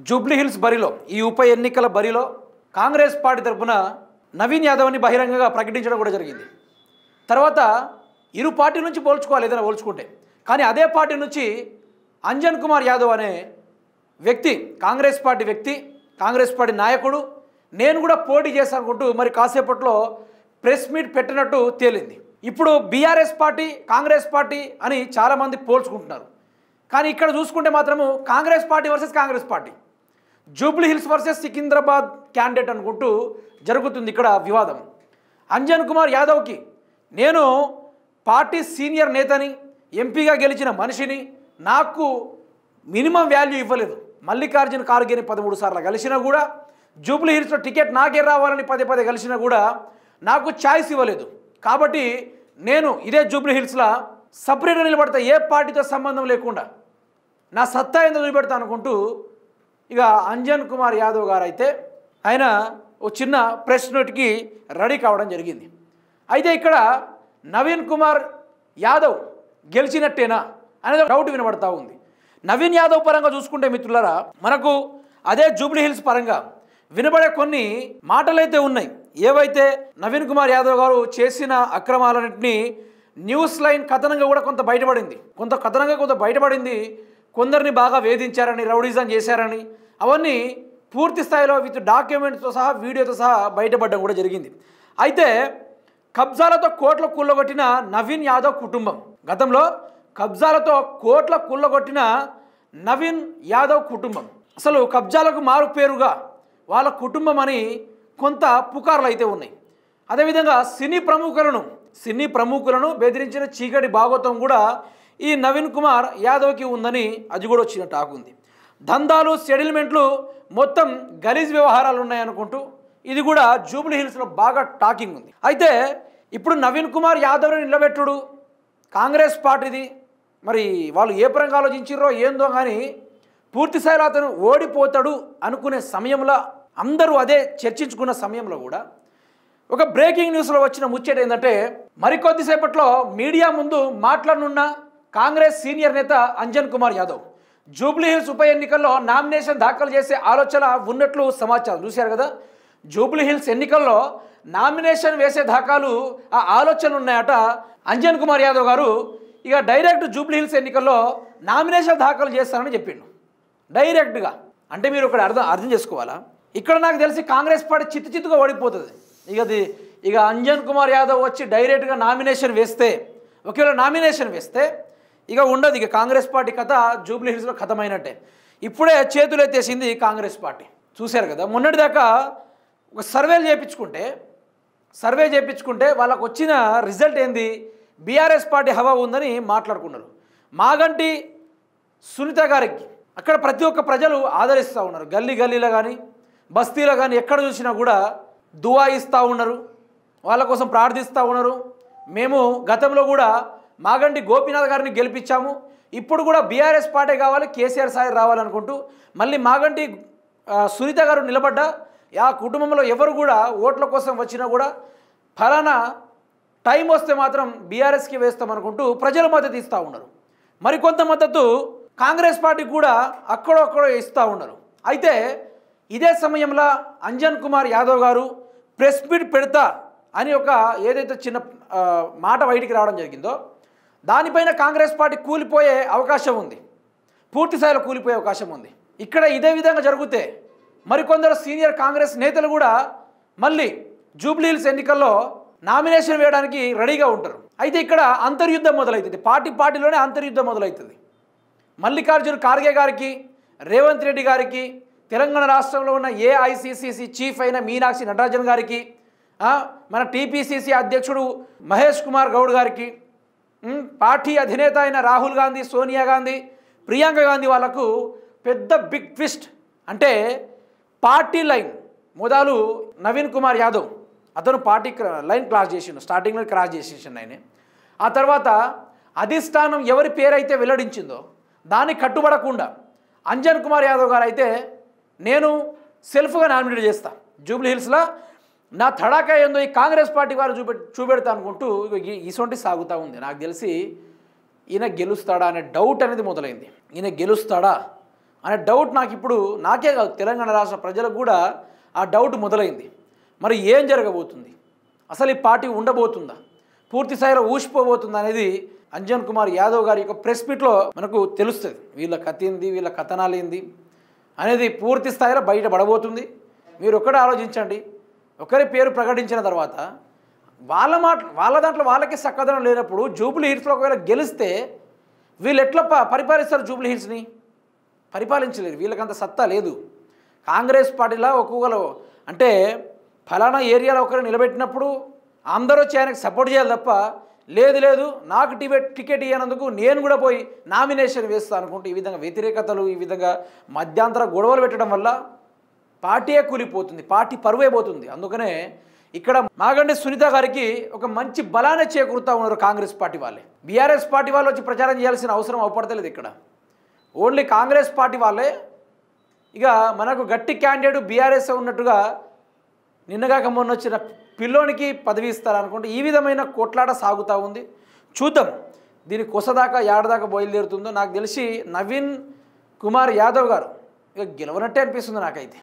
Jubilee hills బరిలో ఈ ఉప ఎన్నికల బరిలో కాంగ్రెస్ పార్టీ తరపున నవీన్ యాదవ్ని బహిరంగంగా ప్రకటించడం కూడా జరిగింది. తర్వాత ఇరు పార్టీ నుంచి పోల్చుకోవాలి ఏదైనా పోల్చుకుంటే, కానీ అదే పార్టీ నుంచి అంజన్ కుమార్ యాదవ్ అనే వ్యక్తి కాంగ్రెస్ పార్టీ నాయకుడు నేను కూడా పోటీ చేశానుకుంటూ మరి కాసేపట్లో ప్రెస్ మీట్ పెట్టినట్టు తేలింది. ఇప్పుడు బీఆర్ఎస్ పార్టీ కాంగ్రెస్ పార్టీ అని చాలామంది పోల్చుకుంటున్నారు. కానీ ఇక్కడ చూసుకుంటే మాత్రము Congress party versus Congress party, Jubilee hills versus Secunderabad candidate అనుకుంటూ జరుగుతుంది ఇక్కడ వివాదం. అంజన్ కుమార్ యాదవ్కి నేను పార్టీ సీనియర్ నేతని, ఎంపీగా గెలిచిన మనిషిని, నాకు మినిమం వాల్యూ ఇవ్వలేదు. మల్లికార్జున ఖార్గేని 13 సార్లు కలిసినా కూడా, జూబ్లీ హిల్స్లో టికెట్ నాకే రావాలని పదే కలిసినా కూడా నాకు ఛాయిస్ ఇవ్వలేదు. కాబట్టి నేను ఇదే జూబ్లీ హిల్స్లో సపరేట్గా నిలబడతా, ఏ పార్టీతో సంబంధం లేకుండా నా సత్తా ఏందో చూపెడతా అనుకుంటూ ఇక అంజన్ కుమార్ యాదవ్ గారు అయితే ఆయన ఒక చిన్న ప్రెస్ నోట్కి రెడీ కావడం జరిగింది. అయితే ఇక్కడ నవీన్ కుమార్ యాదవ్ గెలిచినట్టేనా అనేది డౌట్ వినబడతా ఉంది. నవీన్ యాదవ్ పరంగా చూసుకుంటే మిత్రులారా, మనకు అదే జూబ్లీ హిల్స్ పరంగా వినబడే కొన్ని మాటలైతే ఉన్నాయి. ఏవైతే నవీన్ కుమార్ యాదవ్ గారు చేసిన అక్రమాలన్నింటినీ న్యూస్ లైన్ కథనంగా కూడా కొంత బయటపడింది. కొందరిని బాగా వేధించారని, రౌడీజం చేశారని, అవన్నీ పూర్తి స్థాయిలో విత్ డాక్యుమెంట్స్తో సహా వీడియోతో సహా బయటపడడం కూడా జరిగింది. అయితే కబ్జాలతో కోట్ల కుళ్ళగొట్టిన నవీన్ యాదవ్ కుటుంబం, గతంలో కబ్జాలతో కోట్ల కుళ్ళగొట్టిన నవీన్ యాదవ్ కుటుంబం అసలు కబ్జాలకు మారు పేరుగా వాళ్ళ కుటుంబం అని కొంత పుకార్లు అయితే ఉన్నాయి. అదేవిధంగా సినీ ప్రముఖులను బెదిరించిన చీకటి భాగోతం కూడా ఈ నవీన్ కుమార్ యాదవ్కి ఉందని అది కూడా వచ్చిన టాక్ ఉంది. దందాలు, సెటిల్మెంట్లు, మొత్తం గలీజ్ వ్యవహారాలు ఉన్నాయనుకుంటూ ఇది కూడా జూబ్లీ హిల్స్లో బాగా టాకింగ్ ఉంది. అయితే ఇప్పుడు నవీన్ కుమార్ యాదవ్ని నిలబెట్టుడు కాంగ్రెస్ పార్టీది, మరి వాళ్ళు ఏ పరంగా ఆలోచించారో ఏందో కానీ పూర్తి స్థాయిలో అతను ఓడిపోతాడు అనుకునే సమయంలో, అందరూ అదే చర్చించుకున్న సమయంలో కూడా ఒక బ్రేకింగ్ న్యూస్లో వచ్చిన ముచ్చట ఏంటంటే, మరికొద్దిసేపట్లో మీడియా ముందు మాట్లాడనున్న కాంగ్రెస్ సీనియర్ నేత అంజన్ కుమార్ యాదవ్ జూబ్లీ హిల్స్ ఉప ఎన్నికల్లో నామినేషన్ దాఖలు చేసే ఆలోచన ఉన్నట్లు సమాచారం. చూశారు కదా, జూబ్లీ హిల్స్ ఎన్నికల్లో నామినేషన్ వేసే దాఖలు ఆ ఆలోచన ఉన్నాయట. అంజన్ కుమార్ యాదవ్ గారు ఇక డైరెక్ట్ జూబ్లీ హిల్స్ ఎన్నికల్లో నామినేషన్ దాఖలు చేస్తానని చెప్పిండు డైరెక్ట్గా. అంటే మీరు ఇక్కడ అర్థం చేసుకోవాలా, ఇక్కడ నాకు తెలిసి కాంగ్రెస్ పార్టీ చిత్తుగా ఓడిపోతుంది. ఇక అంజన్ కుమార్ యాదవ్ వచ్చి డైరెక్ట్గా నామినేషన్ వేస్తే, ఒకవేళ నామినేషన్ వేస్తే ఇక ఉండదు, ఇక కాంగ్రెస్ పార్టీ కథ జూబ్లీ హిల్స్లో కథమైనట్టే. ఇప్పుడే చేతులెత్తేసింది కాంగ్రెస్ పార్టీ. చూశారు కదా, మొన్నటిదాకా ఒక సర్వే చేయించుకుంటే వాళ్ళకు వచ్చిన రిజల్ట్ ఏంది, బీఆర్ఎస్ పార్టీ హవా ఉందని మాట్లాడుకున్నారు. మాగంటి సునీత గారికి అక్కడ ప్రతి ఒక్క ప్రజలు ఆదరిస్తూ ఉన్నారు. గల్లీలో కానీ బస్తీలో కానీ ఎక్కడ చూసినా కూడా దువా ఇస్తూ ఉన్నారు, వాళ్ళ కోసం ప్రార్థిస్తూ ఉన్నారు. మేము గతంలో కూడా మాగంటి గోపీనాథ్ గారిని గెలిపించాము, ఇప్పుడు కూడా బీఆర్ఎస్ పార్టీ కావాలి, కేసీఆర్ సాయి రావాలనుకుంటూ మళ్ళీ మాగంటి సునీత గారు నిలబడ్డా ఆ కుటుంబంలో ఎవరు కూడా ఓట్ల కోసం వచ్చినా కూడా ఫలానా టైం వస్తే మాత్రం బీఆర్ఎస్కి వేస్తామనుకుంటూ ప్రజలు మద్దతు ఇస్తూ ఉన్నారు. మరికొంత మద్దతు కాంగ్రెస్ పార్టీకి కూడా అక్కడొక్కడో ఇస్తూ ఉన్నారు. అయితే ఇదే సమయంలో అంజన్ కుమార్ యాదవ్ గారు ప్రెస్ మీట్ పెడతా అని ఒక ఏదైతే చిన్న మాట బయటికి రావడం జరిగిందో, దానిపైన కాంగ్రెస్ పార్టీ కూలిపోయే అవకాశం ఉంది, పూర్తి స్థాయిలో కూలిపోయే అవకాశం ఉంది. ఇక్కడ ఇదే విధంగా జరిగితే మరికొందరు సీనియర్ కాంగ్రెస్ నేతలు కూడా మళ్ళీ జూబ్లీ హిల్స్ ఎన్నికల్లో నామినేషన్ వేయడానికి రెడీగా ఉంటారు. అయితే ఇక్కడ అంతర్యుద్ధం మొదలవుతుంది, పార్టీలోనే అంతర్యుద్ధం మొదలవుతుంది. మల్లికార్జున ఖార్గే గారికి, రేవంత్ రెడ్డి గారికి, తెలంగాణ రాష్ట్రంలో ఉన్న ఏఐసిసిసి చీఫ్ అయిన మీనాక్షి నటరాజన్ గారికి, మన టీపీసీసీ అధ్యక్షుడు మహేష్ కుమార్ గౌడ్ గారికి, పార్టీ అధినేత అయిన రాహుల్ గాంధీ, సోనియా గాంధీ, ప్రియాంక గాంధీ వాళ్ళకు పెద్ద బిగ్ ట్విస్ట్. అంటే పార్టీ లైన్ మొదలు నవీన్ కుమార్ యాదవ్ అతను పార్టీ లైన్ క్రాస్ చేసిండు, స్టార్టింగ్లో క్రాస్ చేసేసిండు ఆయన. ఆ తర్వాత అధిష్టానం ఎవరి పేరైతే వెల్లడించిందో దాన్ని కట్టుబడకుండా అంజన్ కుమార్ యాదవ్ గారు అయితే నేను సెల్ఫ్గా నామినేట్ చేస్తా, జూబ్లీ హిల్స్లో నా తడాకా ఏందో ఈ కాంగ్రెస్ పార్టీ వారు చూపెడతా అనుకుంటూ ఇసొంటి సాగుతూ ఉంది. నాకు తెలిసి ఈయన గెలుస్తాడా అనే డౌట్ అనేది మొదలైంది. ఈయన గెలుస్తాడా అనే డౌట్ నాకు ఇప్పుడు నాకే కాదు తెలంగాణ రాష్ట్ర ప్రజలకు కూడా ఆ డౌట్ మొదలైంది. మరి ఏం జరగబోతుంది, అసలు ఈ పార్టీ ఉండబోతుందా, పూర్తి స్థాయిలో ఊసిపోబోతుందా అనేది అంజన్ కుమార్ యాదవ్ గారి యొక్క ప్రెస్ మీట్లో మనకు తెలుస్తుంది. వీళ్ళ కథ ఏంది, వీళ్ళ కథనాలు ఏంది అనేది పూర్తి స్థాయిలో బయటపడబోతుంది. మీరు ఒక్కడే ఆలోచించండి, ఒకరి పేరు ప్రకటించిన తర్వాత వాళ్ళ దాంట్లో వాళ్ళకి సక్కదనం లేనప్పుడు జూబ్లీ హిల్స్లో ఒకవేళ గెలిస్తే వీళ్ళు ఎట్లా పరిపాలిస్తారు? జూబ్లీ హిల్స్ని పరిపాలించలేరు, వీళ్ళకంత సత్తా లేదు. కాంగ్రెస్ పార్టీలో ఒక్కొక్కరు అంటే ఫలానా ఏరియాలో ఒకరు నిలబెట్టినప్పుడు అందరూ వచ్చి ఆయనకు సపోర్ట్ చేయాలి తప్ప లేదు నాకు టికెట్ ఇవ్వనందుకు నేను కూడా పోయి నామినేషన్ వేస్తాను అనుకుంటే ఈ విధంగా వ్యతిరేకతలు, ఈ విధంగా మధ్యాంతర గొడవలు పెట్టడం వల్ల పార్టీయే కూలిపోతుంది, పార్టీ పరువే పోతుంది. అందుకనే ఇక్కడ మాగంటి సునీత గారికి ఒక మంచి బలాన్ని చేకూరుతూ ఉన్నారు కాంగ్రెస్ పార్టీ వాళ్ళే. బీఆర్ఎస్ పార్టీ వాళ్ళు వచ్చి ప్రచారం చేయాల్సిన అవసరం అవపడతలేదు. ఇక్కడ ఓన్లీ కాంగ్రెస్ పార్టీ వాళ్ళే ఇక మనకు గట్టి క్యాండిడేట్ బీఆర్ఎస్ ఉన్నట్టుగా నిన్నగాక మొన్న వచ్చిన పిల్లోనికి పదవి ఇస్తారనుకుంటే ఈ విధమైన కొట్లాట సాగుతూ ఉంది. చూద్దాం దీని కొసదాకా ఏడదాకా బయలుదేరుతుందో. నాకు తెలిసి నవీన్ కుమార్ యాదవ్ గారు ఇక గెలవనట్టే అనిపిస్తుంది నాకైతే.